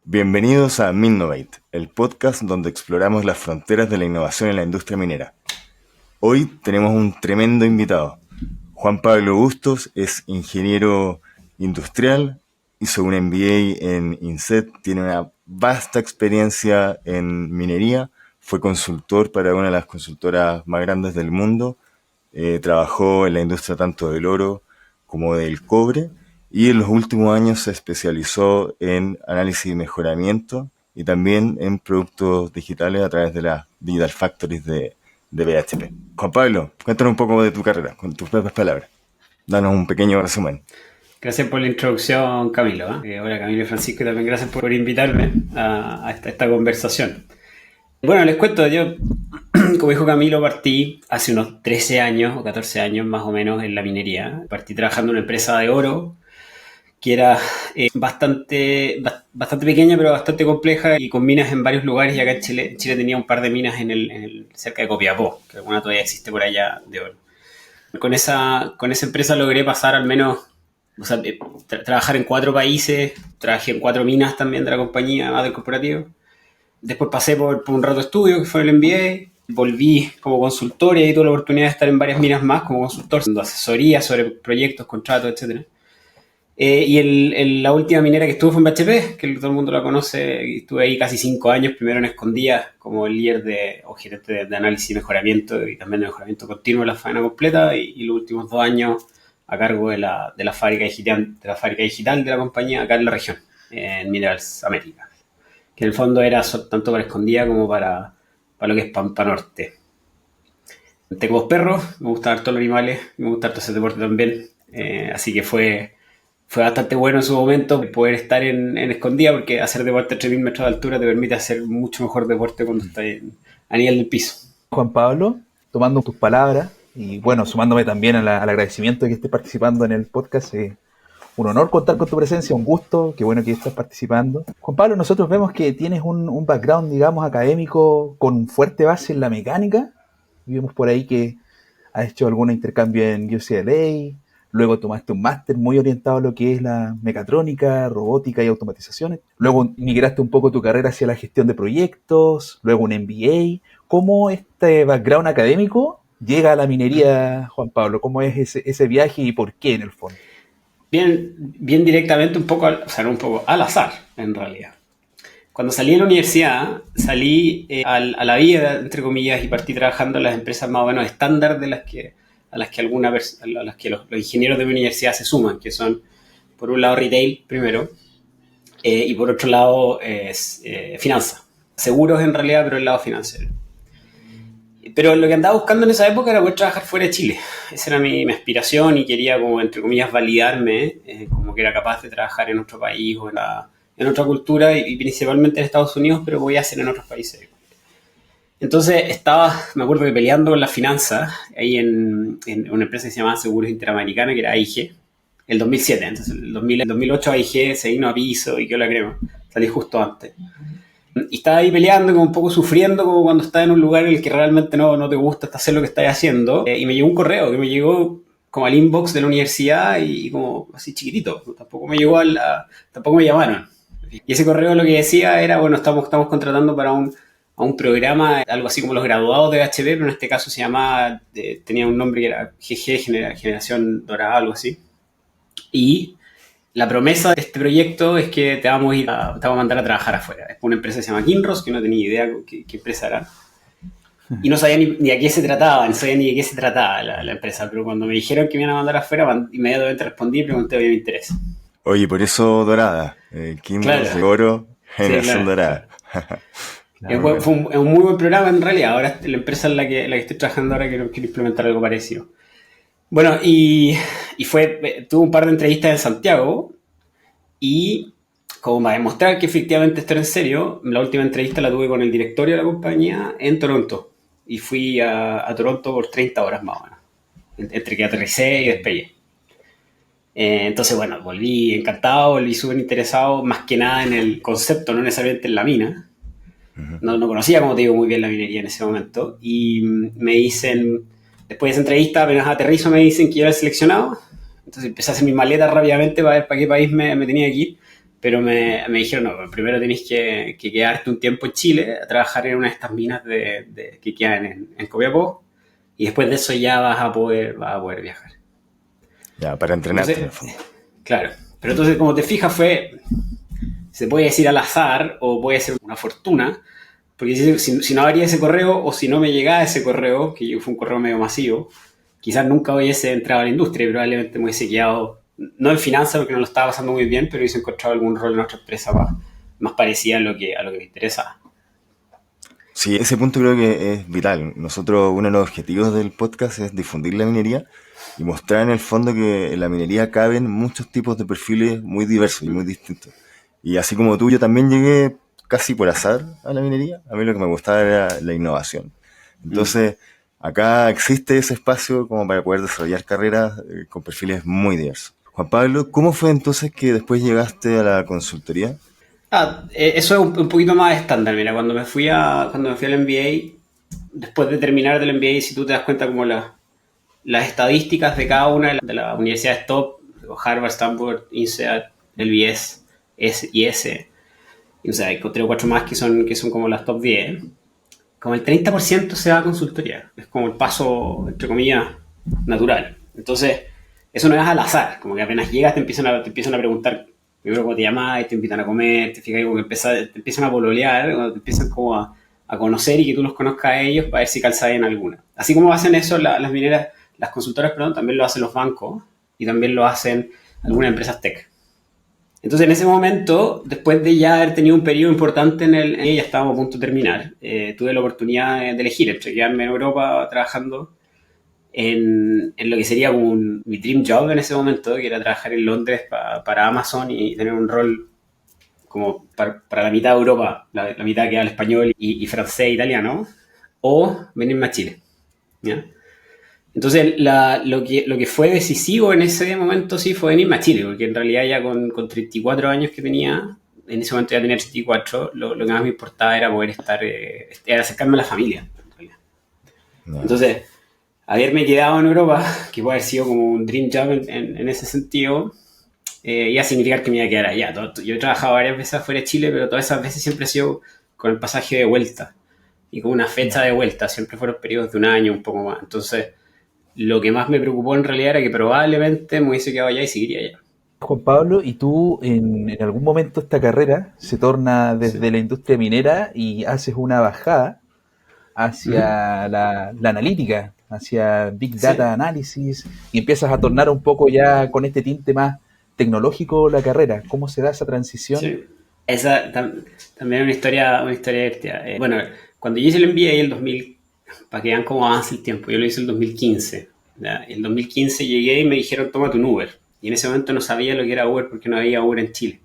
Bienvenidos a Minnovate, el podcast donde exploramos las fronteras de la innovación en la industria minera. Hoy tenemos un tremendo invitado. Juan Pablo Bustos es ingeniero industrial, hizo un MBA en INSET, tiene una vasta experiencia en minería, fue consultor para una de las consultoras más grandes del mundo, trabajó en la industria tanto del oro como del cobre y en los últimos años se especializó en análisis y mejoramiento y también en productos digitales a través de las Digital Factories de BHP. Juan Pablo, cuéntanos un poco de tu carrera, con tus propias palabras. Danos un pequeño resumen. Gracias por la introducción, Camilo. Hola, Camilo y Francisco, y también gracias por invitarme a esta conversación. Bueno, les cuento, yo, como dijo Camilo, partí hace unos 13 años o 14 años más o menos en la minería. Partí trabajando en una empresa de oro que era bastante pequeña, pero bastante compleja y con minas en varios lugares. Y acá en Chile tenía un par de minas cerca de Copiapó, que alguna todavía existe por allá de oro. Con esa empresa logré pasar al menos, o sea, trabajar en 4 países, trabajé en 4 minas también de la compañía, más del corporativo. Después pasé por un rato de estudio, que fue el MBA, volví como consultor y ahí tuve la oportunidad de estar en varias minas más como consultor, dando asesoría sobre proyectos, contratos, etcétera. La última minera que estuve fue en BHP, que todo el mundo la conoce, y estuve ahí casi 5 años, primero en Escondida como el líder o gerente de análisis y mejoramiento, y también de mejoramiento continuo de la faena completa, y los últimos 2 años a cargo de la fábrica digital de la compañía acá en la región, en Minerals América, que en el fondo era tanto para Escondida como para lo que es Pampa Norte. Tengo 2 perros, me gustan harto los animales, me gusta harto hacer deporte también, así que fue bastante bueno en su momento poder estar en Escondida, porque hacer deporte a 3.000 metros de altura te permite hacer mucho mejor deporte cuando estás a nivel del piso. Juan Pablo, tomando tus palabras y bueno, sumándome también al agradecimiento de que estés participando en el podcast. Un honor contar con tu presencia, un gusto, qué bueno que estás participando. Juan Pablo, nosotros vemos que tienes un background, digamos, académico con fuerte base en la mecánica. Vimos por ahí que has hecho algún intercambio en UCLA, luego tomaste un máster muy orientado a lo que es la mecatrónica, robótica y automatizaciones. Luego migraste un poco tu carrera hacia la gestión de proyectos, luego un MBA. ¿Cómo este background académico llega a la minería, Juan Pablo? ¿Cómo es ese viaje y por qué en el fondo? Bien directamente, un poco al azar, en realidad. Cuando salí de la universidad, salí a la vida, entre comillas, y partí trabajando en las empresas más o menos estándar a las que los ingenieros de mi universidad se suman, que son, por un lado, retail primero, y por otro lado, finanzas. Seguros en realidad, pero el lado financiero. Pero lo que andaba buscando en esa época era poder trabajar fuera de Chile. Esa era mi aspiración, y quería, como entre comillas, validarme como que era capaz de trabajar en otro país o en otra cultura, y principalmente en Estados Unidos, pero voy a hacer en otros países. Entonces me acuerdo que peleando con las finanzas ahí en una empresa que se llamaba Seguros Interamericana, que era AIG, el 2007. Entonces el 2008 AIG se vino a piso y quedó la crema. Salí justo antes. Y estaba ahí peleando, como un poco sufriendo, como cuando estás en un lugar en el que realmente no te gusta hacer lo que estás haciendo. Y me llegó un correo que me llegó como al inbox de la universidad, y como así chiquitito. Tampoco me llamaron. Y ese correo lo que decía era, bueno, estamos contratando para a un programa, algo así como los graduados de BHP, pero en este caso se llamaba, tenía un nombre que era GG, Generación Dorada, algo así. Y la promesa de este proyecto es que te vamos a mandar a trabajar afuera. Es una empresa que se llama Kinross, que no tenía idea qué empresa era. Y no sabía ni a qué se trataba, no sabía ni de qué se trataba la empresa, pero cuando me dijeron que me iban a mandar afuera, inmediatamente respondí y pregunté si me interesa. Oye, por eso Dorada, Kinross Claro, de oro, sí, generación dorada. Muy Fue bueno. un muy buen programa en realidad. Ahora la empresa en la que estoy trabajando ahora quiero implementar algo parecido. Bueno, tuve un par de entrevistas en Santiago, y como para demostrar que efectivamente esto era en serio, la última entrevista la tuve con el directorio de la compañía en Toronto. Y fui a Toronto por 30 horas más o menos, entre que aterricé y despegué. Entonces, bueno, volví encantado, volví súper interesado, más que nada en el concepto, no necesariamente en la mina. No conocía, como te digo, muy bien la minería en ese momento. Y me dicen, después de esa entrevista, apenas aterrizo, me dicen que yo era seleccionado. Entonces empecé a hacer mis maletas rápidamente para ver para qué país me tenía que ir. pero me dijeron, no, primero tenés que quedarte un tiempo en Chile a trabajar en una de estas minas que quedan en Copiapó, y después de eso ya vas a poder viajar. Ya, para entrenarte en el Entonces, fondo. claro, pero entonces como te fijas se puede decir al azar o puede ser una fortuna, porque si no habría ese correo o si no me llegaba ese correo, que fue un correo medio masivo, quizás nunca hubiese entrado a la industria y probablemente me hubiese quedado, no en finanzas porque no lo estaba pasando muy bien, pero hubiese encontrado algún rol en otra empresa más parecida a lo que me interesaba. Sí, ese punto creo que es vital. Nosotros, uno de los objetivos del podcast es difundir la minería y mostrar en el fondo que en la minería caben muchos tipos de perfiles muy diversos y muy distintos. Y así como tú, yo también llegué casi por azar a la minería. A mí lo que me gustaba era la innovación. Entonces, acá existe ese espacio como para poder desarrollar carreras con perfiles muy diversos. Juan Pablo, ¿cómo fue entonces que después llegaste a la consultoría? Eso es un poquito más estándar. Mira, cuando me fui al MBA, después de terminar del MBA, si tú te das cuenta como las estadísticas de cada una de las universidades top, Harvard, Stanford, INSEAD, el BS, S, y, o sea, hay 3 o 4 más que son como las top 10, como el 30% se va a consultoría. Es como el paso, entre comillas, natural. Entonces, eso no es al azar. Como que apenas llegas te empiezan a preguntar primero cómo te llamas, y te invitan a comer, te fijas como que te empiezan a pololear, o te empiezan como a conocer y que tú los conozcas a ellos para ver si calzas en alguna. Así como hacen eso las mineras, las consultoras, perdón, también lo hacen los bancos y también lo hacen algunas empresas tech. Entonces, en ese momento, después de ya haber tenido un periodo importante ya estábamos a punto de terminar, tuve la oportunidad de elegir entre quedarme en Europa trabajando en lo que sería como mi dream job en ese momento, que era trabajar en Londres para Amazon y tener un rol como para la mitad de Europa, la mitad que habla español y francés e italiano, o venirme a Chile, ¿ya? Entonces, lo que fue decisivo en ese momento sí fue venirme a Chile, porque en realidad ya con 34 años que tenía, en ese momento ya tenía 34, lo que más me importaba era poder era acercarme a la familia, en realidad. No. Entonces, haberme quedado en Europa, que puede haber sido como un dream job en ese sentido, iba a significar que me iba a quedar allá. Yo he trabajado varias veces afuera de Chile, pero todas esas veces siempre ha sido con el pasaje de vuelta y con una fecha de vuelta, siempre fueron periodos de un año, un poco más. Entonces, lo que más me preocupó en realidad era que probablemente me hubiese quedado allá y seguiría allá. Juan Pablo, ¿y tú en algún momento esta carrera se torna desde Sí. la industria minera y haces una bajada hacia la analítica, hacia Big Sí. Data Analysis y empiezas a tornar un poco ya con este tinte más tecnológico la carrera? ¿Cómo se da esa transición? Sí. También es una historia divertida. Bueno, cuando yo hice el MBA el 2000, para que vean cómo avanza el tiempo, yo lo hice el 2015. ¿Ya? En el 2015 llegué y me dijeron, tómate un Uber. Y en ese momento no sabía lo que era Uber porque no había Uber en Chile.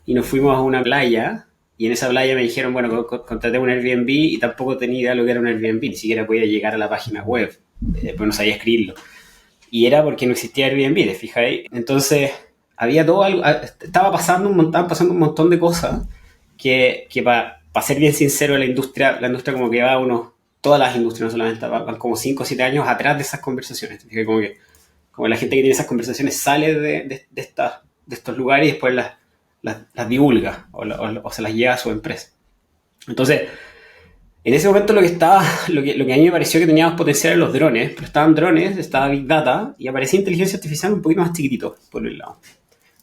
Y nos fuimos a una playa y en esa playa me dijeron, bueno, contraté un Airbnb y tampoco tenía idea de lo que era un Airbnb, ni siquiera podía llegar a la página web, pues no sabía escribirlo. Y era porque no existía Airbnb, ¿te fijáis? Entonces, había todo algo, estaban pasando un montón de cosas que para ser bien sincero, la industria como que va todas las industrias, no solamente, van como 5 o 7 años atrás de esas conversaciones. ¿Te fijas? Como la gente que tiene esas conversaciones sale de estos lugares y después las divulga o se las lleva a su empresa. Entonces, en ese momento lo que a mí me pareció que tenía más potencial eran los drones, pero estaban drones, estaba Big Data y aparecía inteligencia artificial un poquito más chiquitito, por un lado.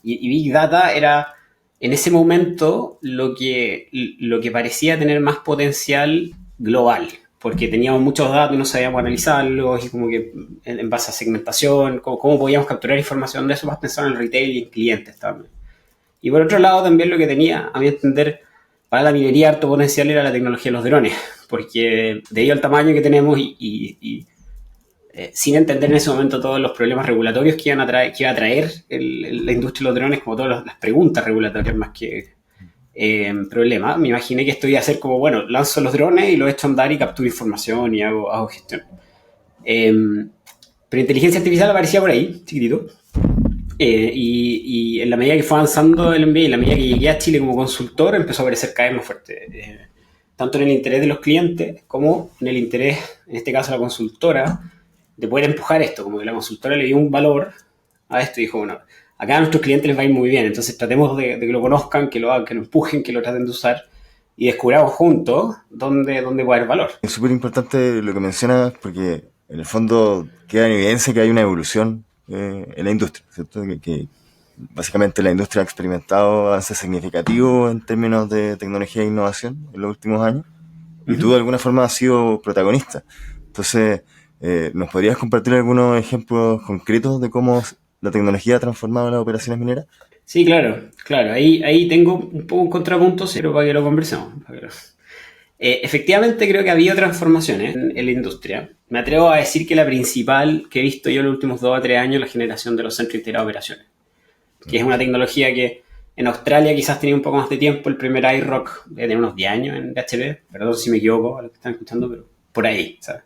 Y Big Data era, en ese momento, lo que parecía tener más potencial global, porque teníamos muchos datos y no sabíamos analizarlos, y como que en base a segmentación, cómo podíamos capturar información de eso, más pensar en el retail y en clientes también. Y por otro lado, también lo que tenía, a mi entender, para la minería harto potencial era la tecnología de los drones, porque debido al tamaño que tenemos sin entender en ese momento todos los problemas regulatorios que iba a traer la industria de los drones, como todas las preguntas regulatorias más que problemas, me imaginé que esto iba a ser como, bueno, lanzo los drones y los echo a andar y capturo información y hago gestión. Pero inteligencia artificial aparecía por ahí, chiquitito. Y en la medida que fue avanzando el MBA, en la medida que llegué a Chile como consultor, empezó a aparecer cada vez más fuerte. Tanto en el interés de los clientes como en el interés, en este caso, de la consultora, de poder empujar esto. Como que la consultora le dio un valor a esto y dijo, bueno, acá a nuestros clientes les va a ir muy bien, entonces tratemos de que lo conozcan, que lo hagan, que lo empujen, que lo traten de usar y descubramos juntos dónde puede haber valor. Es súper importante lo que mencionas porque en el fondo queda en evidencia que hay una evolución en la industria, ¿cierto? Que básicamente la industria ha experimentado avances significativos en términos de tecnología e innovación en los últimos años y tú de alguna forma has sido protagonista. Entonces, ¿nos podrías compartir algunos ejemplos concretos de cómo la tecnología ha transformado las operaciones mineras? Sí, claro. Ahí tengo un poco un contrapunto, pero para que lo conversemos. Efectivamente creo que ha habido transformaciones en la industria. Me atrevo a decir que la principal que he visto yo en los últimos 2 a 3 años es la generación de los centros integrados de operaciones, que es una tecnología que en Australia quizás tenía un poco más de tiempo. El primer iRock debe tener unos 10 años en BHP, perdón si me equivoco a los que están escuchando, pero por ahí, ¿sabes?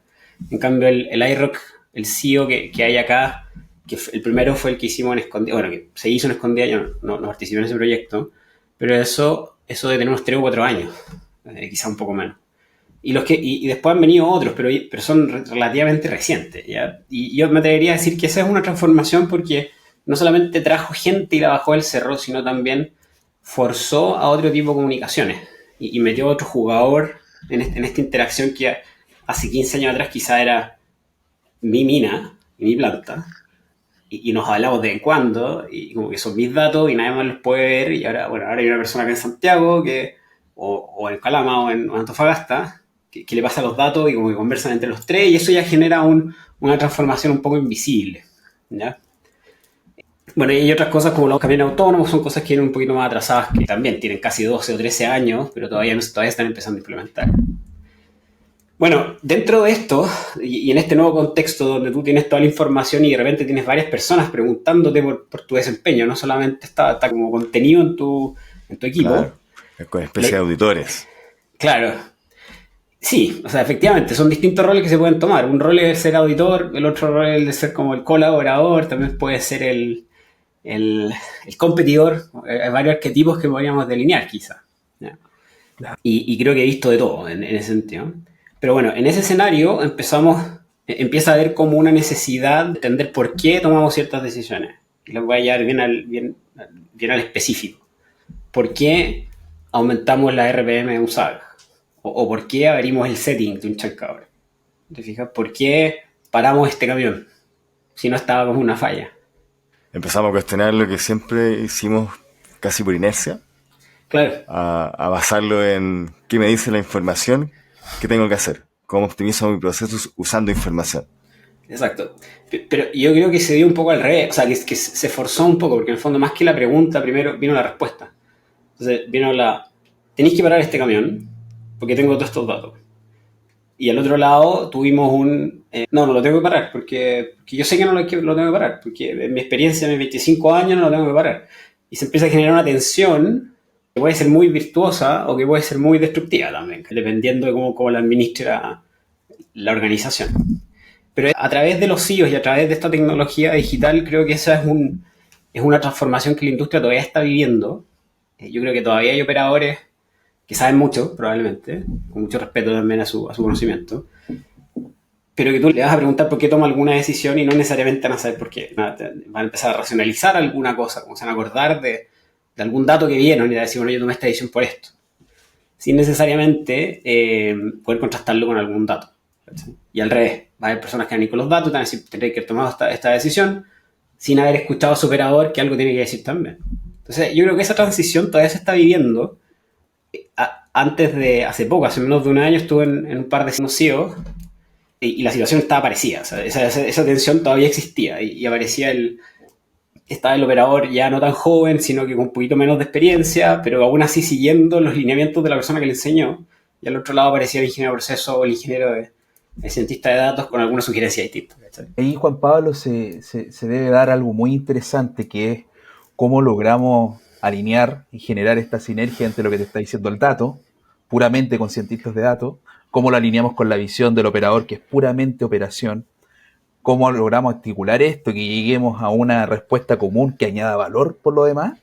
En cambio el iRock, el CEO que hay acá, que el primero fue el que hicimos en Escondida, bueno, que se hizo en Escondida, yo no participé en ese proyecto, pero eso debe tener unos 3 o 4 años, quizá un poco menos. Y después han venido otros, pero son relativamente recientes, ¿ya? Y yo me atrevería a decir que esa es una transformación porque no solamente trajo gente y la bajó del cerro, sino también forzó a otro tipo de comunicaciones y metió a otro jugador en esta interacción que hace 15 años atrás quizá era mi mina y mi planta, y nos hablamos de vez en cuando, y como que son mis datos y nadie más los puede ver, y ahora hay una persona acá en Santiago, o en Calama o en Antofagasta, que le pasa los datos y como que conversan entre los tres, y eso ya genera una transformación un poco invisible, ¿ya? Bueno, y hay otras cosas como los camiones autónomos, son cosas que vienen un poquito más atrasadas, que también tienen casi 12 o 13 años, pero todavía están empezando a implementar. Bueno, dentro de esto, y en este nuevo contexto donde tú tienes toda la información y de repente tienes varias personas preguntándote por tu desempeño, no solamente está como contenido en tu equipo. Claro, con especie de auditores. Claro. Sí, o sea, efectivamente, son distintos roles que se pueden tomar. Un rol es ser auditor, el otro rol es el de ser como el colaborador, también puede ser el competidor. Hay varios arquetipos que podríamos delinear, quizá. Claro. Y creo que he visto de todo en ese sentido. Pero bueno, en ese escenario empieza a haber como una necesidad de entender por qué tomamos ciertas decisiones. Y lo voy a llevar bien al específico. ¿Por qué aumentamos la RPM de un SAG? O por qué abrimos el setting de un chancador. ¿Te fijas? ¿Por qué paramos este camión si no estaba como una falla? Empezamos a cuestionar lo que siempre hicimos casi por inercia. Claro. A basarlo en qué me dice la información, qué tengo que hacer, cómo optimizo mi proceso usando información. Exacto. Pero yo creo que se dio un poco al revés, o sea, que se forzó un poco, porque en el fondo más que la pregunta, primero vino la respuesta. Entonces vino tenéis que parar este camión, porque tengo todos estos datos. Y al otro lado tuvimos no lo tengo que parar, porque yo sé que no lo tengo que parar, porque en mi experiencia, en mis 25 años, no lo tengo que parar. Y se empieza a generar una tensión que puede ser muy virtuosa o que puede ser muy destructiva también, dependiendo de cómo la administra la organización. Pero a través de los CIOs y a través de esta tecnología digital, creo que esa es una transformación que la industria todavía está viviendo. Yo creo que todavía hay operadores que saben mucho, probablemente, con mucho respeto también a su conocimiento, pero que tú le vas a preguntar por qué toma alguna decisión y no necesariamente van a saber por qué. Van a empezar a racionalizar alguna cosa, como se van a acordar de algún dato que vieron y van a decir, bueno, yo tomé esta decisión por esto, sin necesariamente poder contrastarlo con algún dato. ¿Sí? Y al revés, va a haber personas que van a ir con los datos y van a decir, tendré que haber tomado esta decisión sin haber escuchado a su operador que algo tiene que decir también. Entonces, yo creo que esa transición todavía se está viviendo. Hace poco, hace menos de un año, estuve en un par de CIOs y la situación estaba parecida. O sea, esa tensión todavía existía y aparecía estaba el operador ya no tan joven, sino que con un poquito menos de experiencia, pero aún así siguiendo los lineamientos de la persona que le enseñó. Y al otro lado aparecía el ingeniero de proceso o el ingeniero el cientista de datos con alguna sugerencia distinta. Ahí, Juan Pablo, se debe dar algo muy interesante, que es cómo logramos alinear y generar esta sinergia entre lo que te está diciendo el dato, puramente con cientistas de datos, cómo lo alineamos con la visión del operador, que es puramente operación, cómo logramos articular esto, que lleguemos a una respuesta común que añada valor por lo demás.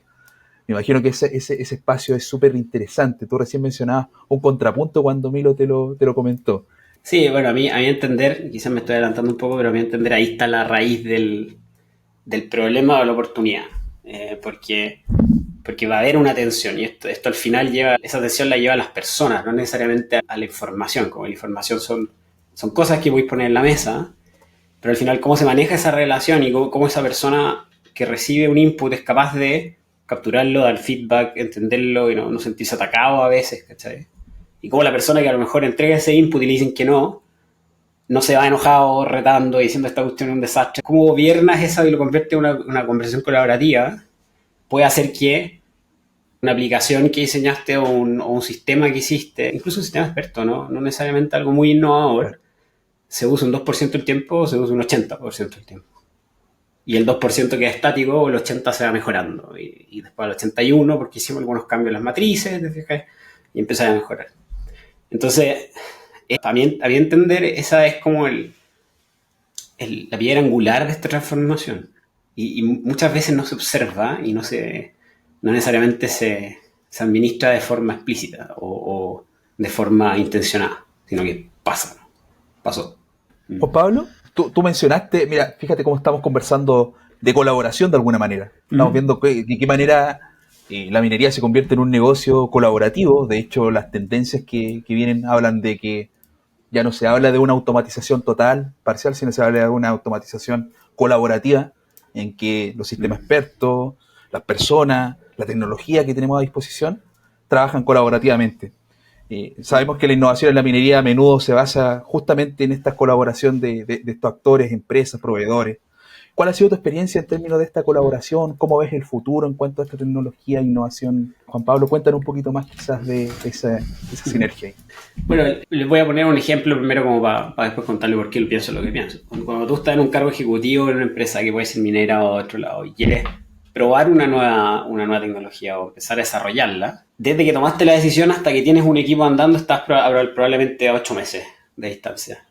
Me imagino que ese espacio es súper interesante. Tú recién mencionabas un contrapunto cuando Milo te lo comentó. Sí, bueno, a mí entender, quizás me estoy adelantando un poco, pero a mí entender ahí está la raíz del problema o la oportunidad. porque va a haber una tensión y esto al final esa tensión la lleva a las personas, no necesariamente a la información, como la información son cosas que voy a poner en la mesa, pero al final cómo se maneja esa relación y cómo esa persona que recibe un input es capaz de capturarlo, dar feedback, entenderlo y no sentirse atacado a veces, ¿cachai? Y cómo la persona que a lo mejor entrega ese input y le dicen que no se va enojado, retando y diciendo esta cuestión es un desastre. ¿Cómo gobiernas eso y lo convierte en una conversación colaborativa? Puede hacer que una aplicación que diseñaste o un sistema que hiciste, incluso un sistema experto, no necesariamente algo muy innovador, se usa un 2% del tiempo o se usa un 80% del tiempo. Y el 2% que es estático, el 80% se va mejorando. Y después al 81%, porque hicimos algunos cambios en las matrices, ¿te fijas? Y empieza a mejorar. Entonces, a mi entender, esa es como la piedra angular de esta transformación. Y muchas veces no se observa y no necesariamente se administra de forma explícita o de forma intencionada, sino que pasó. Juan Pablo, tú mencionaste, mira, fíjate cómo estamos conversando de colaboración de alguna manera. Estamos viendo de qué manera la minería se convierte en un negocio colaborativo. De hecho, las tendencias que vienen hablan de que ya no se habla de una automatización total, parcial, sino se habla de una automatización colaborativa en que los sistemas expertos, las personas, la tecnología que tenemos a disposición trabajan colaborativamente. Sabemos que la innovación en la minería a menudo se basa justamente en esta colaboración de estos actores, empresas, proveedores. ¿Cuál ha sido tu experiencia en términos de esta colaboración? ¿Cómo ves el futuro en cuanto a esta tecnología e innovación? Juan Pablo, cuéntanos un poquito más quizás de esa sinergia. Bueno, les voy a poner un ejemplo primero como para después contarle por qué pienso lo que pienso. Cuando tú estás en un cargo ejecutivo en una empresa que puede ser minera o de otro lado y quieres probar una nueva tecnología o empezar a desarrollarla, desde que tomaste la decisión hasta que tienes un equipo andando estás probablemente a 8 meses de distancia.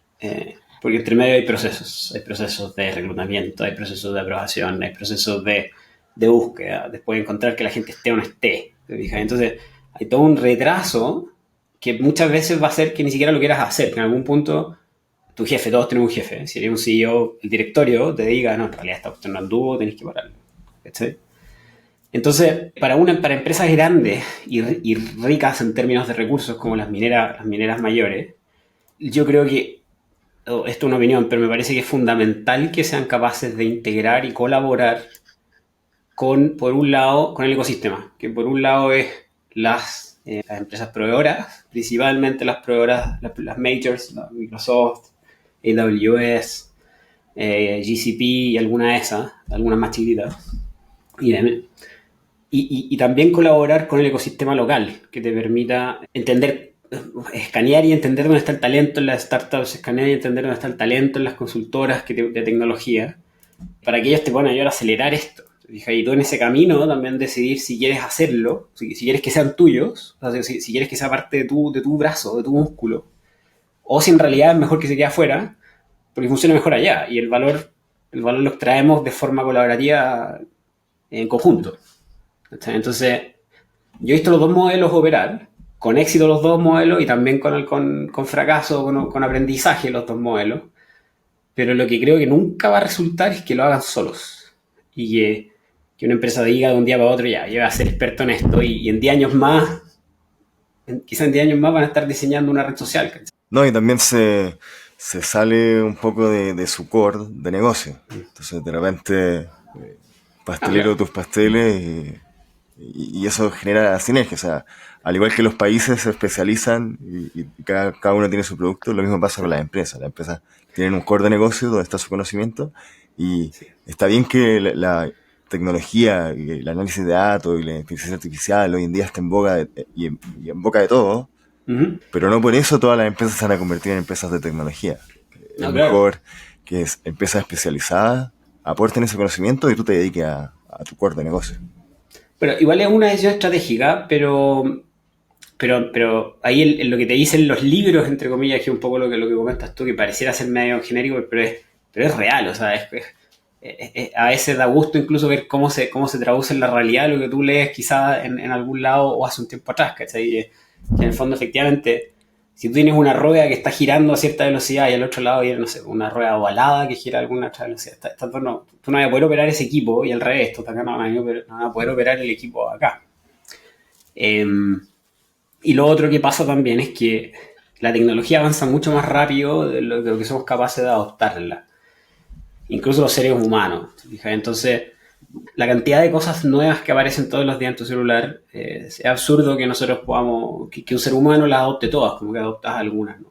Porque entre medio hay procesos de reclutamiento, hay procesos de aprobación, hay procesos de búsqueda, después de encontrar que la gente esté o no esté. Entonces hay todo un retraso que muchas veces va a hacer que ni siquiera lo quieras hacer, que en algún punto tu jefe, todos tenemos un jefe, si eres un CEO, el directorio te diga, no, en realidad esta cuestión no anduvo, tenés que pararlo. ¿Sí? Entonces, para empresas grandes y ricas en términos de recursos como las mineras mayores, yo creo que, esto es una opinión, pero me parece que es fundamental que sean capaces de integrar y colaborar por un lado, con el ecosistema, que por un lado es las empresas proveedoras, principalmente las proveedoras, las majors, Microsoft, AWS, GCP y algunas de esas, algunas más chiquitas. Y también colaborar con el ecosistema local, que te permita escanear y entender dónde está el talento en las startups, escanear y entender dónde está el talento en las consultoras de tecnología, para que ellos te puedan ayudar a acelerar esto. Y tú en ese camino también decidir si quieres hacerlo, si quieres que sean tuyos, o sea, si quieres que sea parte de tu brazo, de tu músculo, o si en realidad es mejor que se quede afuera, porque funciona mejor allá, y el valor lo extraemos de forma colaborativa en conjunto. Entonces, yo he visto los dos modelos operar, con éxito los dos modelos y también con fracaso, con aprendizaje los dos modelos, pero lo que creo que nunca va a resultar es que lo hagan solos y que una empresa diga de un día para otro ya, yo voy a ser experto en esto y en 10 años más, quizás en 10 años más van a estar diseñando una red social. No, y también se sale un poco de su core de negocio. Entonces, de repente, pastelero tus pasteles y eso genera sinergia. O sea, al igual que los países se especializan y cada uno tiene su producto, lo mismo pasa con las empresas. Las empresas tienen un core de negocio donde está su conocimiento y está bien que la tecnología y el análisis de datos y la inteligencia artificial hoy en día está en boca y en boca de todos. Pero no por eso todas las empresas se van a convertir en empresas de tecnología. Es mejor que empresas especializadas aporten ese conocimiento y tú te dediques a tu core de negocio. Pero igual es una decisión estratégica, pero ahí lo que te dicen los libros, entre comillas, que es un poco lo que comentas tú, que pareciera ser medio genérico, pero es real, o sea, a veces da gusto incluso ver cómo se traduce en la realidad lo que tú lees quizás en algún lado o hace un tiempo atrás, ¿cachai? Que en el fondo efectivamente, Si tú tienes una rueda que está girando a cierta velocidad y al otro lado viene, no sé, una rueda ovalada que gira a alguna otra velocidad, tú no vas a poder operar ese equipo y al revés, tú acá no van a poder operar el equipo acá. Y lo otro que pasa también es que la tecnología avanza mucho más rápido de lo que somos capaces de adoptarla. Incluso los seres humanos. ¿Fijas? Entonces, la cantidad de cosas nuevas que aparecen todos los días en tu celular, es absurdo que nosotros podamos, que un ser humano las adopte todas, como que adoptas algunas, ¿no?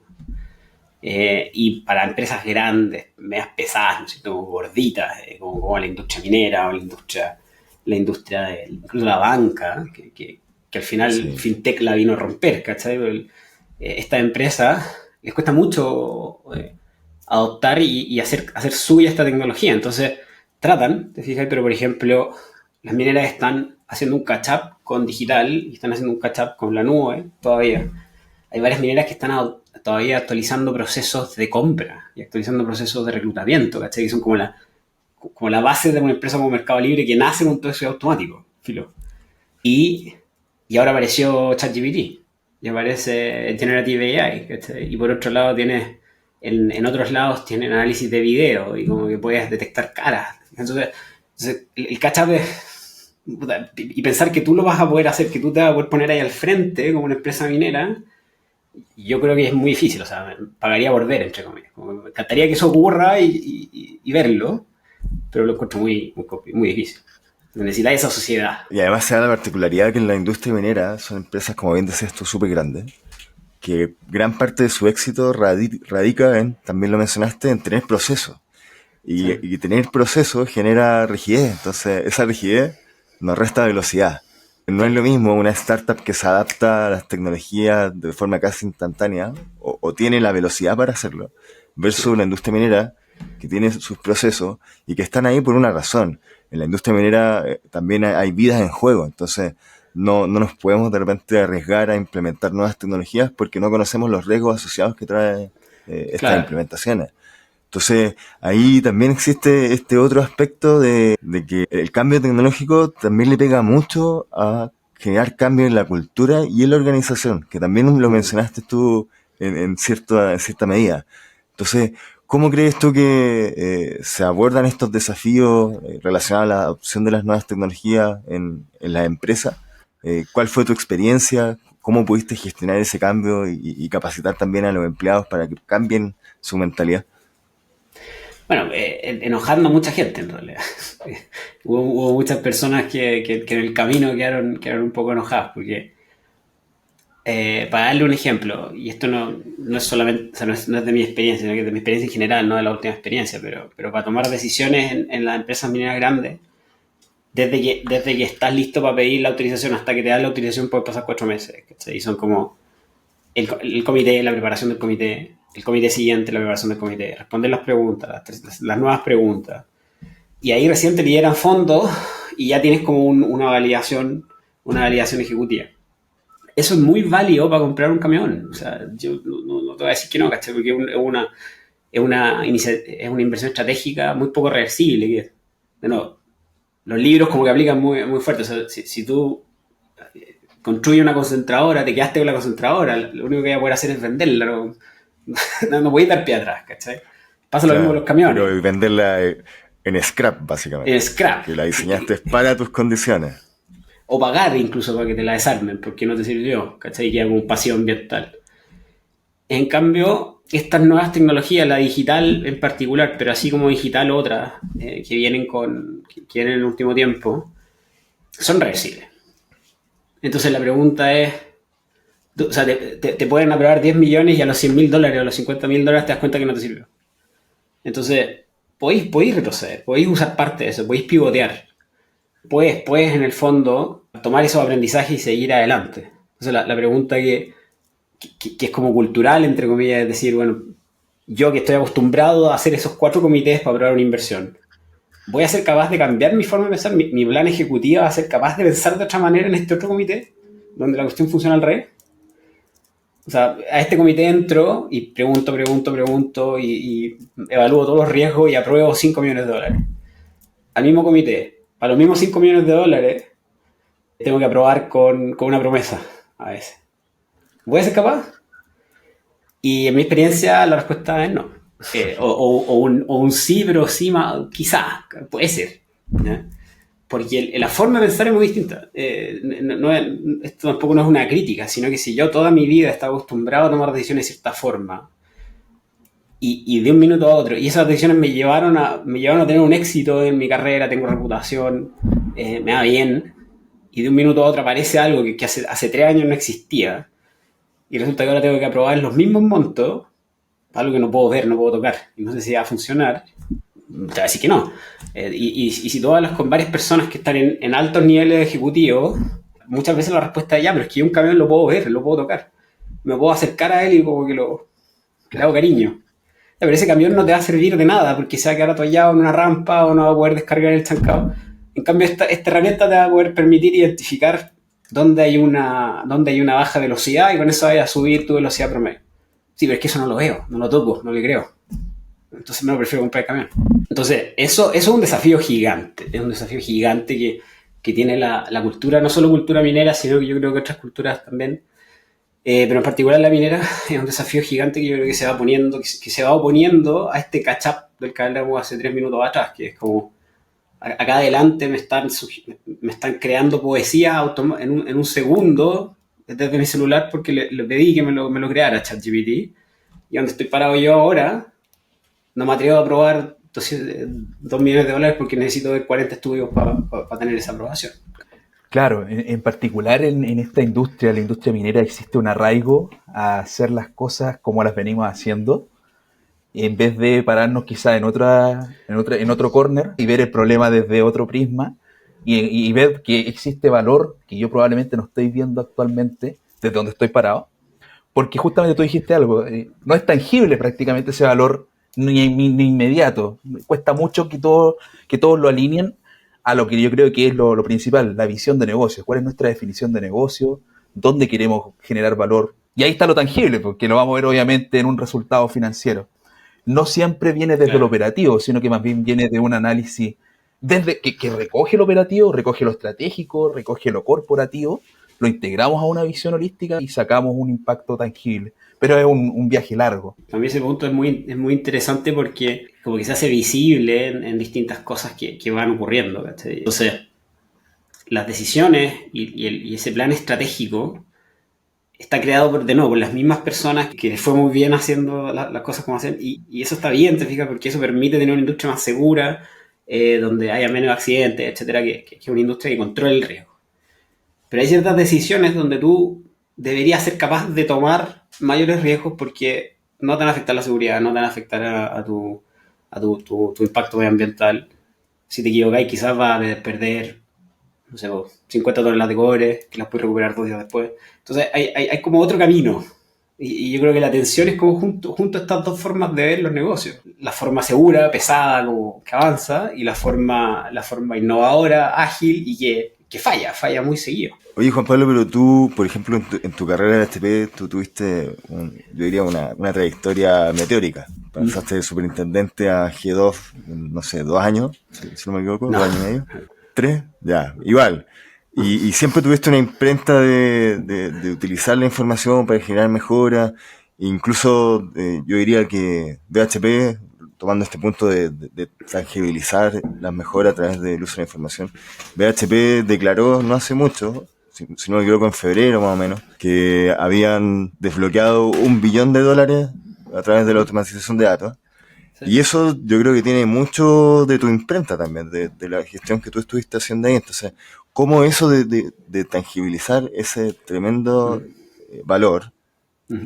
Y para empresas grandes, medias pesadas, ¿no? Como gorditas, como la industria minera o la industria incluso la banca, que al final Sí. FinTech la vino a romper, ¿cachai? Esta empresa les cuesta mucho adoptar y hacer suya esta tecnología. Entonces, tratan, te fijas, pero por ejemplo, las mineras están haciendo un catch-up con digital y están haciendo un catch-up con la nube todavía. Hay varias mineras que están todavía actualizando procesos de compra y actualizando procesos de reclutamiento, ¿cachai? Que son como la base de una empresa como Mercado Libre que nace con todo eso automático, filo. Y ahora apareció ChatGPT y aparece Generative AI, ¿cachai? Y por otro lado tienes, en otros lados tienen análisis de video y como que puedes detectar caras. Entonces el catch-up es, y pensar que tú lo vas a poder hacer, que tú te vas a poder poner ahí al frente como una empresa minera, yo creo que es muy difícil, o sea, pagaría por ver, entre comillas. Como me encantaría que eso ocurra y verlo, pero lo encuentro muy difícil. Necesitáis esa sociedad. Y además se da la particularidad que en la industria minera son empresas, como bien decías tú, súper grandes, que gran parte de su éxito radica en, también lo mencionaste, en tener procesos. Sí. Y tener procesos genera rigidez, entonces esa rigidez nos resta velocidad. No es lo mismo una startup que se adapta a las tecnologías de forma casi instantánea o tiene la velocidad para hacerlo, versus Sí. una industria minera que tiene sus procesos y que están ahí por una razón. En la industria minera también hay vidas en juego, entonces no nos podemos de repente arriesgar a implementar nuevas tecnologías porque no conocemos los riesgos asociados que trae estas Claro. implementaciones. Entonces, ahí también existe este otro aspecto de que el cambio tecnológico también le pega mucho a generar cambios en la cultura y en la organización, que también lo mencionaste tú en cierta medida. Entonces, ¿cómo crees tú que se abordan estos desafíos relacionados a la adopción de las nuevas tecnologías en las empresas? ¿Cuál fue tu experiencia? ¿Cómo pudiste gestionar ese cambio y capacitar también a los empleados para que cambien su mentalidad? Bueno, enojando a mucha gente en realidad. Hubo muchas personas que en el camino quedaron un poco enojadas porque, para darle un ejemplo, y esto no es solamente, o sea, no es de mi experiencia, sino que es de mi experiencia en general, no de la última experiencia, pero para tomar decisiones en las empresas mineras grandes, desde que estás listo para pedir la autorización hasta que te dan la autorización puede pasar 4 meses, ¿cachai? Y son como el comité, la preparación del comité, el comité siguiente, la preparación del comité, responder las preguntas, las nuevas preguntas. Y ahí recién te liberan fondos y ya tienes como una validación ejecutiva. Eso es muy válido para comprar un camión. O sea, yo no te voy a decir que no, ¿cachai? Porque es una inversión estratégica muy poco reversible. De nuevo, los libros como que aplican muy fuerte. O sea, si tú construyes una concentradora, te quedaste con la concentradora, lo único que voy a poder hacer es venderla. No voy a dar pie atrás, ¿cachai? Pasa lo mismo con Claro, los camiones. pero venderla en scrap, En básicamente. scrap. Que la diseñaste para tus condiciones. O pagar incluso para que te la desarmen, porque no te sirvió, ¿cachai? Queda como un pasivo ambiental. En cambio, estas nuevas tecnologías, la digital en particular, pero así como digital otras, que vienen en el último tiempo, son reversibles. Entonces la pregunta es, o sea, te pueden aprobar 10 millones y a los $100.000 o a los $50.000 te das cuenta que no te sirvió. Entonces, podéis retroceder, podéis usar parte de eso, podéis pivotear. Puedes en el fondo tomar esos aprendizajes y seguir adelante. Entonces la pregunta que es como cultural, entre comillas, es decir, bueno, yo que estoy acostumbrado a hacer esos 4 comités para aprobar una inversión, ¿voy a ser capaz de cambiar mi forma de pensar? ¿Mi plan ejecutivo va a ser capaz de pensar de otra manera en este otro comité? Donde la cuestión funciona al revés. O sea, a este comité entro y pregunto y evalúo todos los riesgos y apruebo $5 millones. Al mismo comité, para los mismos $5 millones, tengo que aprobar con una promesa a veces. ¿Voy a ser capaz? Y en mi experiencia la respuesta es no. O un sí, pero sí, quizá, puede ser. ¿Ya? Porque la forma de pensar es muy distinta. Esto tampoco no es una crítica, sino que si yo toda mi vida he estado acostumbrado a tomar decisiones de cierta forma, y de un minuto a otro, y esas decisiones me llevaron a tener un éxito en mi carrera, tengo reputación, me va bien, y de un minuto a otro aparece algo que hace 3 años no existía, y resulta que ahora tengo que aprobar los mismos montos, algo que no puedo ver, no puedo tocar, y no sé si va a funcionar, te voy a decir que no. Y si tú hablas con varias personas que están en altos niveles ejecutivos, muchas veces la respuesta es ya, pero es que yo un camión lo puedo ver, lo puedo tocar. Me puedo acercar a él y como que le hago cariño. Ya, pero ese camión no te va a servir de nada porque se va a quedar atollado en una rampa o no va a poder descargar el chancado. En cambio, esta herramienta te va a poder permitir identificar dónde hay una baja velocidad y con eso vas a subir tu velocidad promedio. Sí, pero es que eso no lo veo, no lo toco, no le creo. Entonces me lo prefiero comprar el camión. Entonces, eso es un desafío gigante. Es un desafío gigante que tiene la cultura, no solo cultura minera, sino que yo creo que otras culturas también. Pero en particular la minera es un desafío gigante que yo creo que se va poniendo, que se va oponiendo a este catch-up del que hablamos hace 3 minutos atrás, que es como acá adelante me están creando poesía en un segundo desde mi celular porque le pedí que me lo creara ChatGPT, y donde estoy parado yo ahora no me atrevo a aprobar 2 millones de dólares porque necesito ver 40 estudios para tener esa aprobación. Claro, en particular en esta industria, la industria minera, existe un arraigo a hacer las cosas como las venimos haciendo, en vez de pararnos quizá en otro corner y ver el problema desde otro prisma y ver que existe valor que yo probablemente no estoy viendo actualmente desde donde estoy parado, porque justamente tú dijiste algo, no es tangible prácticamente ese valor ni inmediato, cuesta mucho que todos lo alineen a lo que yo creo que es lo principal, la visión de negocio, cuál es nuestra definición de negocio, dónde queremos generar valor, y ahí está lo tangible, porque lo vamos a ver obviamente en un resultado financiero. No siempre viene desde el operativo, sino que más bien viene de un análisis desde que recoge lo operativo, recoge lo estratégico, recoge lo corporativo, lo integramos a una visión holística y sacamos un impacto tangible. Pero es un viaje largo. Para mí ese punto es muy interesante porque como que se hace visible en distintas cosas que van ocurriendo, ¿cachai? Entonces, las decisiones y ese plan estratégico está creado de nuevo por las mismas personas que les fue muy bien haciendo las cosas como hacen, y eso está bien, te fijas, porque eso permite tener una industria más segura, donde haya menos accidentes, etcétera, que es una industria que controla el riesgo. Pero hay ciertas decisiones donde tú deberías ser capaz de tomar mayores riesgos porque no te van a afectar la seguridad, no te van a afectar a tu impacto medioambiental. Si te equivocas, quizás vas a perder, no sé, 50 toneladas de cobre, que las puedes recuperar 2 días después. Entonces hay como otro camino. Y yo creo que la tensión es como junto a estas dos formas de ver los negocios. La forma segura, pesada, como que avanza, y la forma innovadora, ágil y que falla muy seguido. Oye, Juan Pablo, pero tú, por ejemplo, en tu carrera de HP, tú tuviste, yo diría, una trayectoria meteórica. Pasaste de superintendente a G2, no sé, 2 años, si no me equivoco, No. 2 años y medio. 3, ya, igual. Y siempre tuviste una imprenta de utilizar la información para generar mejoras. Incluso yo diría que BHP, tomando este punto de tangibilizar las mejoras a través del uso de la información, BHP declaró no hace mucho, si no me equivoco en febrero más o menos, que habían desbloqueado $1 billón a través de la automatización de datos. Sí. Y eso yo creo que tiene mucho de tu imprenta también, de la gestión que tú estuviste haciendo ahí. Entonces, ¿cómo eso de tangibilizar ese tremendo valor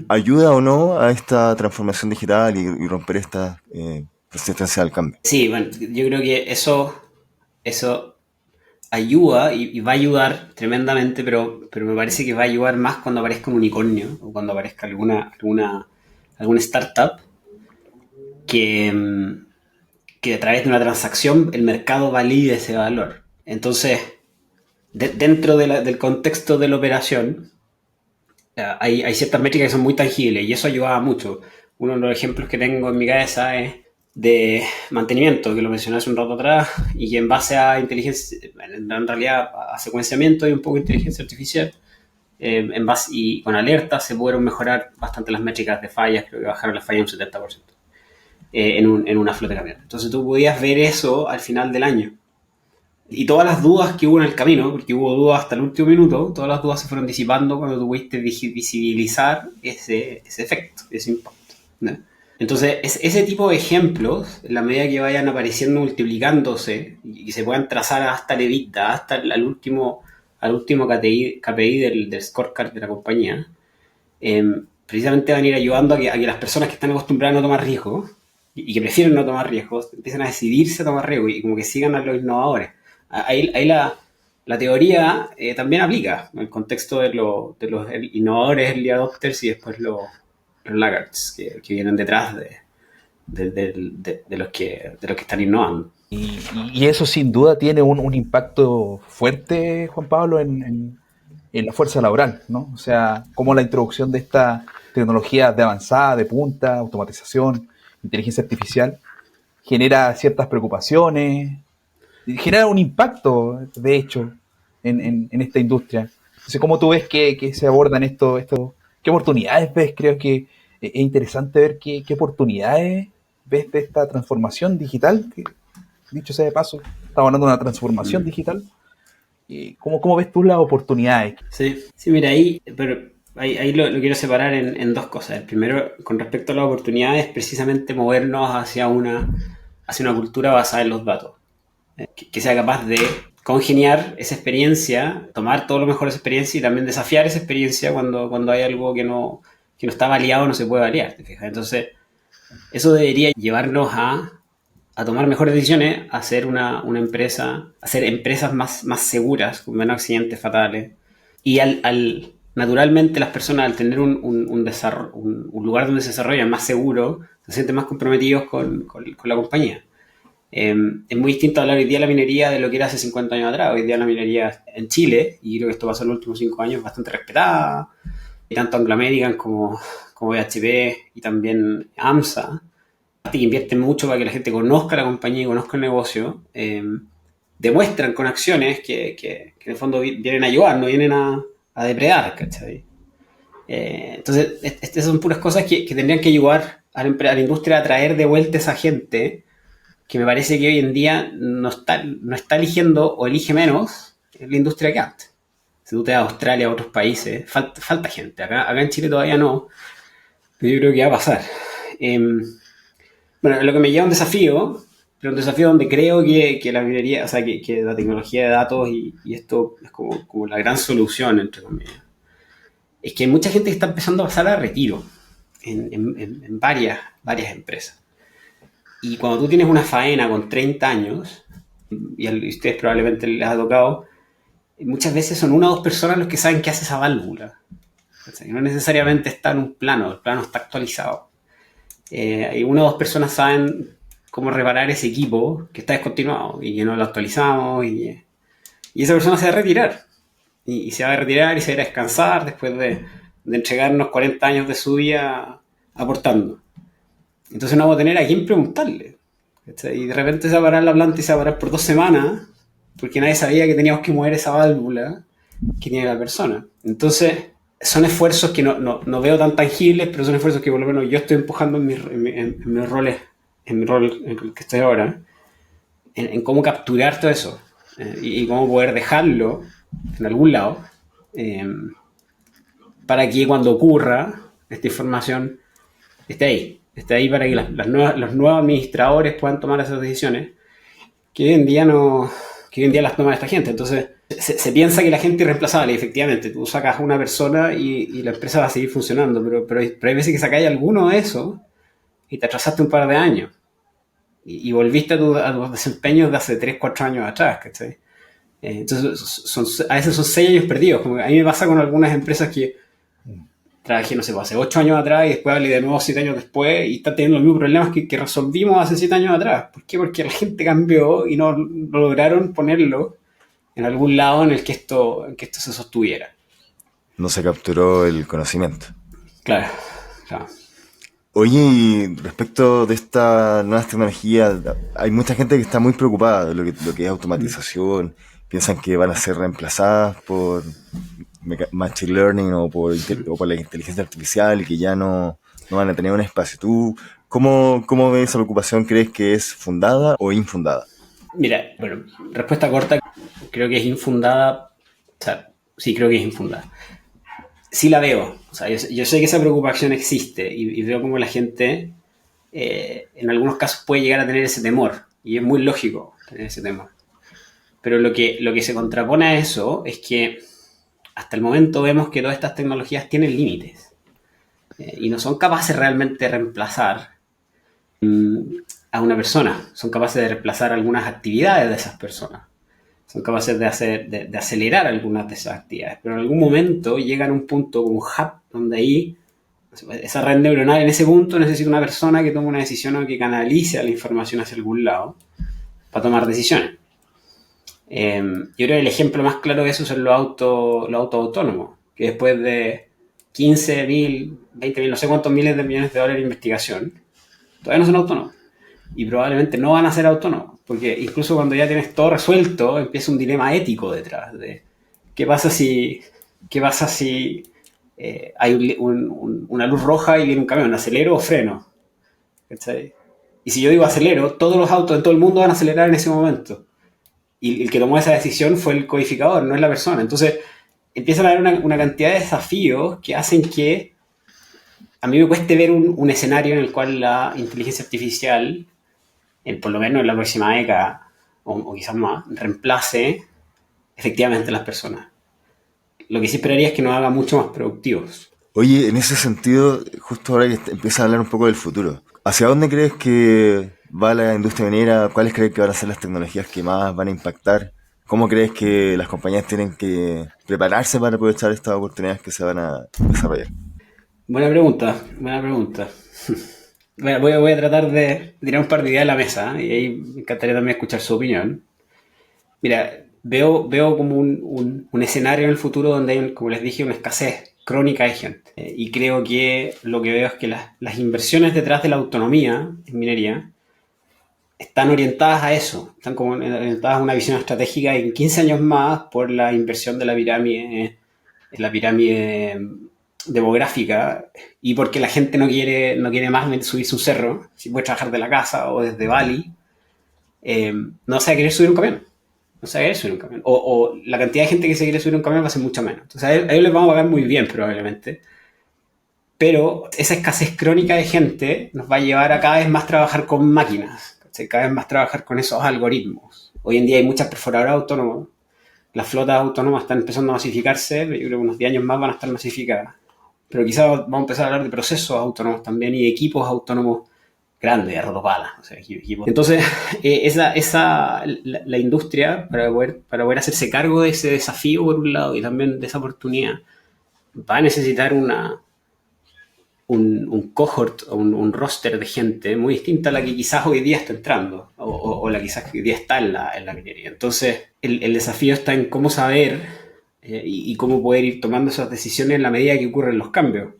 ayuda o no a esta transformación digital y romper esta resistencia al cambio? Sí, bueno, yo creo que eso ayuda y va a ayudar tremendamente, pero me parece que va a ayudar más cuando aparezca un unicornio o cuando aparezca alguna startup que a través de una transacción el mercado valide ese valor. Entonces, dentro del contexto de la operación, hay ciertas métricas que son muy tangibles y eso ayudaba mucho. Uno de los ejemplos que tengo en mi cabeza es de mantenimiento, que lo mencioné hace un rato atrás, y que en base a inteligencia, en realidad a secuenciamiento y un poco de inteligencia artificial, en base, y con alertas se pudieron mejorar bastante las métricas de fallas, creo que bajaron las fallas un 70% en una flota de camiones. Entonces tú podías ver eso al final del año. Y todas las dudas que hubo en el camino, porque hubo dudas hasta el último minuto, todas las dudas se fueron disipando cuando tuviste visibilizar ese efecto, ese impacto, ¿no? Entonces, ese tipo de ejemplos, en la medida que vayan apareciendo, multiplicándose, y que se puedan trazar hasta el EBITDA, hasta el último KPI del scorecard de la compañía, precisamente van a ir ayudando a que las personas que están acostumbradas a no tomar riesgos, y que prefieren no tomar riesgos, empiezan a decidirse a tomar riesgos, y como que sigan a los innovadores. Ahí la teoría también aplica en el contexto de los innovadores, early adopters, y después los laggards que vienen detrás de los que están innovando. Y eso sin duda tiene un impacto fuerte, Juan Pablo, en la fuerza laboral, ¿no? O sea, como la introducción de esta tecnología de avanzada, de punta, automatización, inteligencia artificial, genera ciertas preocupaciones, genera un impacto, de hecho, en esta industria. Entonces, ¿cómo tú ves que se abordan esto? ¿Qué oportunidades ves? Creo que es interesante ver qué oportunidades ves de esta transformación digital, que, dicho sea de paso, estamos hablando de una transformación digital. ¿Cómo ves tú las oportunidades? Sí, mira, ahí lo quiero separar en dos cosas. El primero, con respecto a las oportunidades, precisamente movernos hacia una cultura basada en los datos. Que sea capaz de congeniar esa experiencia, tomar todo lo mejor de esa experiencia y también desafiar esa experiencia cuando hay algo que no está validado, no se puede validar, ¿te fijas? Entonces, eso debería llevarnos a tomar mejores decisiones, a hacer una empresa, a hacer empresas más seguras, con menos accidentes fatales. Y naturalmente las personas, al tener un lugar donde se desarrollan más seguro, se sienten más comprometidos con la compañía. Es muy distinto hablar hoy día de la minería de lo que era hace 50 años atrás. Hoy día la minería en Chile, y creo que esto pasó en los últimos 5 años, bastante respetada, y tanto Anglo American como BHP y también AMSA, que invierten mucho para que la gente conozca la compañía y conozca el negocio, demuestran con acciones que en el fondo vienen a ayudar, no vienen a depredar, ¿cachai? Entonces, estas son puras cosas que tendrían que ayudar a la industria a traer de vuelta a esa gente que me parece que hoy en día no está eligiendo o elige menos la industria que antes. Si tú te vas a Australia, a otros países, falta gente. Acá en Chile todavía no, pero yo creo que va a pasar. Bueno, lo que me lleva a un desafío, pero un desafío donde creo que la minería, o sea, que la tecnología de datos y esto es como la gran solución, entre comillas, es que hay mucha gente que está empezando a pasar a retiro en varias empresas. Y cuando tú tienes una faena con 30 años, y a ustedes probablemente les ha tocado, muchas veces son 1 o 2 personas los que saben qué hace esa válvula. No necesariamente está en un plano, el plano está actualizado. Y 1 o 2 personas saben cómo reparar ese equipo que está descontinuado y que no lo actualizamos, y esa persona se va a retirar. Y se va a retirar y se va a ir a descansar después de entregarnos 40 años de su vida aportando. Entonces no vamos a tener a quién preguntarle. Y de repente se va a parar la planta y se va a parar por 2 semanas porque nadie sabía que teníamos que mover esa válvula que tiene la persona. Entonces son esfuerzos que no veo tan tangibles, pero son esfuerzos que por lo menos yo estoy empujando en mis roles, en mi rol en el que estoy ahora, en cómo capturar todo eso y cómo poder dejarlo en algún lado para que cuando ocurra esta información esté ahí para que los nuevos administradores puedan tomar esas decisiones que hoy en día las toma esta gente. Entonces se piensa que la gente es irreemplazable, y efectivamente tú sacas a una persona y la empresa va a seguir funcionando, pero hay veces que sacáis alguno de eso y te atrasaste un par de años y volviste a tus desempeños de hace 3-4 años atrás, ¿cachai? Entonces a veces son 6 años perdidos. Como a mí me pasa con algunas empresas que trabajé, no sé, hace 8 años atrás y después hablé de nuevo 7 años después y está teniendo los mismos problemas que resolvimos hace 7 años atrás. ¿Por qué? Porque la gente cambió y no lograron ponerlo en algún lado en el que esto se sostuviera. No se capturó el conocimiento. Claro. Oye, y respecto de esta nuevas tecnologías, hay mucha gente que está muy preocupada de lo que es automatización. Piensan que van a ser reemplazadas por machine learning o por la inteligencia artificial y que ya no van a tener un espacio. ¿Tú cómo ves esa preocupación? ¿Crees que es fundada o infundada? Mira, bueno, respuesta corta, creo que es infundada. O sea, sí, creo que es infundada. Sí la veo. O sea, yo sé que esa preocupación existe y veo como la gente en algunos casos puede llegar a tener ese temor. Y es muy lógico tener ese temor. Pero lo que se contrapone a eso es que hasta el momento vemos que todas estas tecnologías tienen límites y no son capaces realmente de reemplazar a una persona. Son capaces de reemplazar algunas actividades de esas personas. Son capaces de acelerar algunas de esas actividades. Pero en algún momento llegan a un punto, un hub, donde ahí esa red neuronal en ese punto necesita una persona que tome una decisión o que canalice la información hacia algún lado para tomar decisiones. Yo creo que el ejemplo más claro de eso son los autos autónomos, que después de 15.000, 20.000, no sé cuántos miles de millones de dólares de investigación, todavía no son autónomos. Y probablemente no van a ser autónomos, porque incluso cuando ya tienes todo resuelto, empieza un dilema ético detrás de qué pasa si hay una luz roja y viene un camión, ¿acelero o freno? ¿Cachai? Y si yo digo acelero, todos los autos en todo el mundo van a acelerar en ese momento. Y el que tomó esa decisión fue el codificador, no es la persona. Entonces, empiezan a haber una cantidad de desafíos que hacen que a mí me cueste ver un escenario en el cual la inteligencia artificial, por lo menos en la próxima década, o quizás más, reemplace efectivamente a las personas. Lo que sí esperaría es que nos haga mucho más productivos. Oye, en ese sentido, justo ahora que empieza a hablar un poco del futuro, ¿hacia dónde crees que va la industria minera? ¿Cuáles crees que van a ser las tecnologías que más van a impactar? ¿Cómo crees que las compañías tienen que prepararse para aprovechar estas oportunidades que se van a desarrollar? Buena pregunta. Bueno, voy a tratar de tirar un par de ideas a la mesa, y ahí me encantaría también escuchar su opinión. Mira, veo como un escenario en el futuro donde hay, como les dije, una escasez crónica de gente. Y creo que lo que veo es que las inversiones detrás de la autonomía en minería están orientadas a eso, están como orientadas a una visión estratégica en 15 años más por la inversión de la pirámide demográfica y porque la gente no quiere más subirse un cerro, si puede trabajar de la casa o desde Bali, no se va a querer subir un camión. No se va a querer subir un camión. O la cantidad de gente que se quiere subir un camión va a ser mucho menos. Entonces a ellos les vamos a pagar muy bien probablemente. Pero esa escasez crónica de gente nos va a llevar a cada vez más trabajar con máquinas, ¿cachai? Cada vez más trabajar con esos algoritmos. Hoy en día hay muchas perforadoras autónomas. Las flotas autónomas están empezando a masificarse, pero yo creo que unos 10 años más van a estar masificadas. Pero quizás vamos a empezar a hablar de procesos autónomos también y de equipos autónomos grandes, a rotopalas. O sea, equipos. Entonces, la industria, para poder hacerse cargo de ese desafío por un lado y también de esa oportunidad, va a necesitar un cohort o un roster de gente muy distinta a la que quizás hoy día está entrando o la quizás que hoy día está en la minería. Entonces, el desafío está en cómo saber y cómo poder ir tomando esas decisiones en la medida que ocurren los cambios.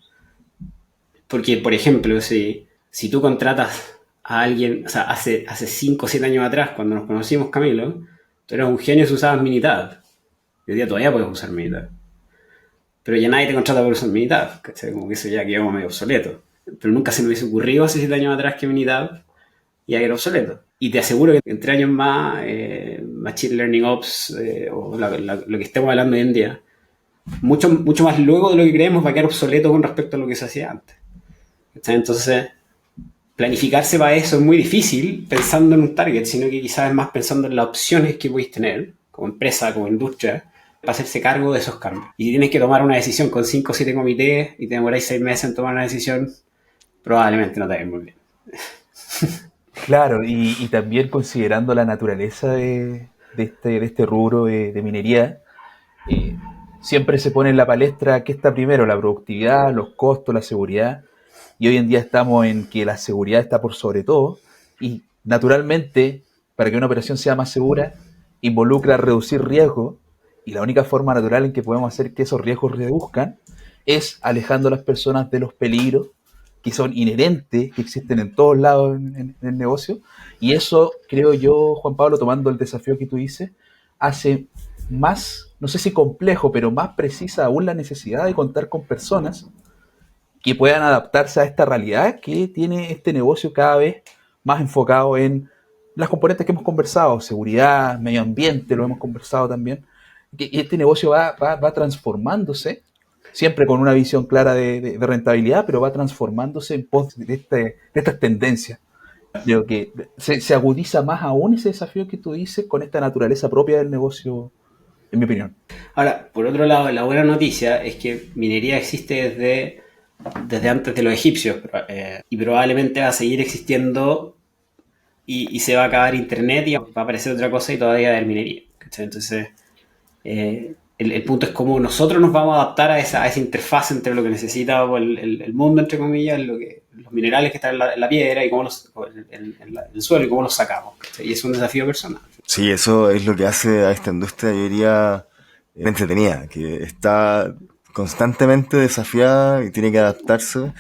Porque, por ejemplo, si tú contratas a alguien, o sea, hace 5 o 7 años atrás, cuando nos conocimos, Camilo, tú eras un genio si usabas Minitab. Hoy día todavía puedes usar Minitab. Pero ya nadie te contrata por usar Minitab, ¿cachai? Como que eso ya quedó medio obsoleto. Pero nunca se me hubiese ocurrido hace 7 años atrás que Minitab ya era obsoleto. Y te aseguro que en 3 años más, Machine Learning Ops, o lo que estemos hablando hoy en día, mucho más luego de lo que creemos va a quedar obsoleto con respecto a lo que se hacía antes. ¿Cachai? Entonces, planificarse para eso es muy difícil pensando en un target, sino que quizás es más pensando en las opciones que podéis tener como empresa, como industria, para hacerse cargo de esos cambios. Y si tienes que tomar una decisión con 5 o 7 comités y te demoráis 6 meses en tomar una decisión, probablemente no te vaya muy bien. Claro, y también considerando la naturaleza de este rubro de minería, siempre se pone en la palestra qué está primero, la productividad, los costos, la seguridad, y hoy en día estamos en que la seguridad está por sobre todo, y naturalmente, para que una operación sea más segura, involucra reducir riesgos, y la única forma natural en que podemos hacer que esos riesgos reduzcan es alejando a las personas de los peligros que son inherentes, que existen en todos lados en el negocio, y eso creo yo, Juan Pablo, tomando el desafío que tú dices, hace más, no sé si complejo, pero más precisa aún la necesidad de contar con personas que puedan adaptarse a esta realidad que tiene este negocio cada vez más enfocado en las componentes que hemos conversado, seguridad, medio ambiente, lo hemos conversado también, que este negocio va transformándose, siempre con una visión clara de rentabilidad, pero va transformándose en pos de estas tendencias. Creo que se agudiza más aún ese desafío que tú dices con esta naturaleza propia del negocio, en mi opinión. Ahora, por otro lado, la buena noticia es que minería existe desde antes de los egipcios, y probablemente va a seguir existiendo y se va a acabar internet y va a aparecer otra cosa y todavía va a haber minería. ¿Cachai? Entonces, el punto es cómo nosotros nos vamos a adaptar a esa interfaz entre lo que necesita el mundo, entre comillas, los minerales que están en la piedra y cómo en el suelo y cómo los sacamos. ¿Cachai? Y es un desafío personal. Sí, eso es lo que hace a esta industria, yo diría, entretenida, que está constantemente desafiada y tiene que adaptarse.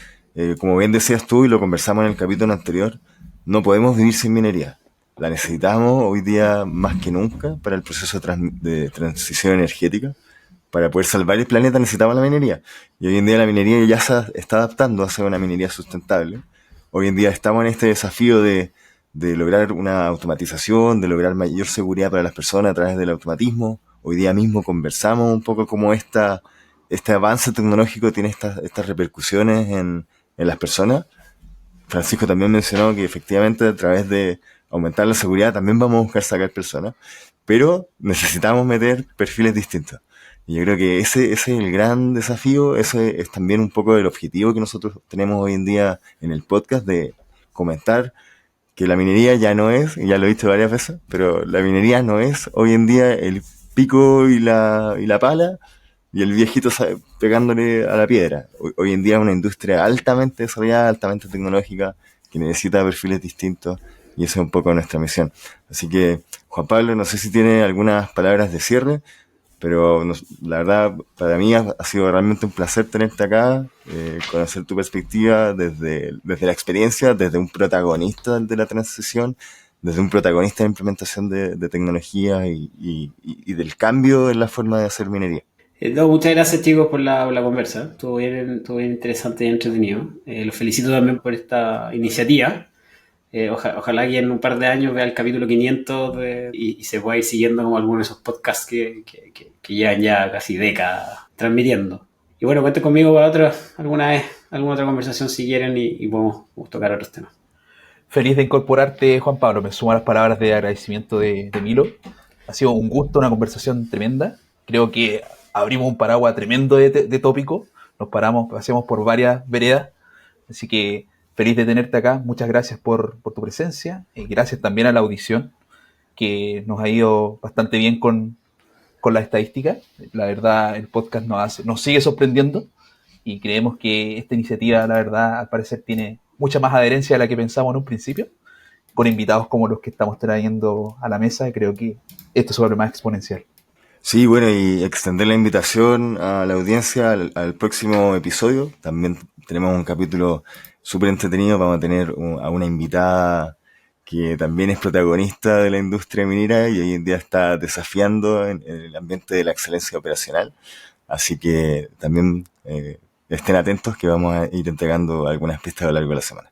Como bien decías tú y lo conversamos en el capítulo anterior, no podemos vivir sin minería. La necesitamos hoy día más que nunca para el proceso de transición energética. Para poder salvar el planeta necesitamos la minería. Y hoy en día la minería ya se está adaptando a ser una minería sustentable. Hoy en día estamos en este desafío de lograr una automatización, de lograr mayor seguridad para las personas a través del automatismo. Hoy día mismo conversamos un poco cómo este avance tecnológico tiene estas repercusiones en las personas. Francisco también mencionó que efectivamente a través de aumentar la seguridad también vamos a buscar sacar personas, pero necesitamos meter perfiles distintos. Y yo creo que ese es el gran desafío, ese es también un poco el objetivo que nosotros tenemos hoy en día en el podcast, de comentar que la minería ya no es, y ya lo he dicho varias veces, pero la minería no es hoy en día el pico y la pala y el viejito pegándole a la piedra. Hoy en día es una industria altamente desarrollada, altamente tecnológica, que necesita perfiles distintos, y esa es un poco nuestra misión. Así que, Juan Pablo, no sé si tiene algunas palabras de cierre, pero la verdad, para mí ha sido realmente un placer tenerte acá, conocer tu perspectiva desde la experiencia, desde un protagonista de la transición, desde un protagonista de implementación de tecnología y del cambio en la forma de hacer minería. No, muchas gracias, chicos, por la conversa. Estuvo bien interesante y entretenido. Los felicito también por esta iniciativa. Ojalá que en un par de años vea el capítulo 500 y se pueda ir siguiendo como algunos de esos podcasts que llevan ya casi décadas transmitiendo. Y bueno, cuenten conmigo para alguna otra conversación si quieren y podemos tocar otros temas. Feliz de incorporarte, Juan Pablo. Me sumo a las palabras de agradecimiento de Milo. Ha sido un gusto, una conversación tremenda. Creo que abrimos un paraguas tremendo de tópico. Pasemos por varias veredas. Así que feliz de tenerte acá. Muchas gracias por tu presencia. Y gracias también a la audición, que nos ha ido bastante bien con la estadística. La verdad, el podcast nos sigue sorprendiendo y creemos que esta iniciativa, la verdad, al parecer tiene mucha más adherencia de la que pensamos en un principio, con invitados como los que estamos trayendo a la mesa, y creo que esto se vuelve más exponencial. Sí, bueno, y extender la invitación a la audiencia al próximo episodio. También tenemos un capítulo súper entretenido. Vamos a tener a una invitada que también es protagonista de la industria minera y hoy en día está desafiando en el ambiente de la excelencia operacional. Así que también estén atentos, que vamos a ir entregando algunas pistas a lo largo de la semana.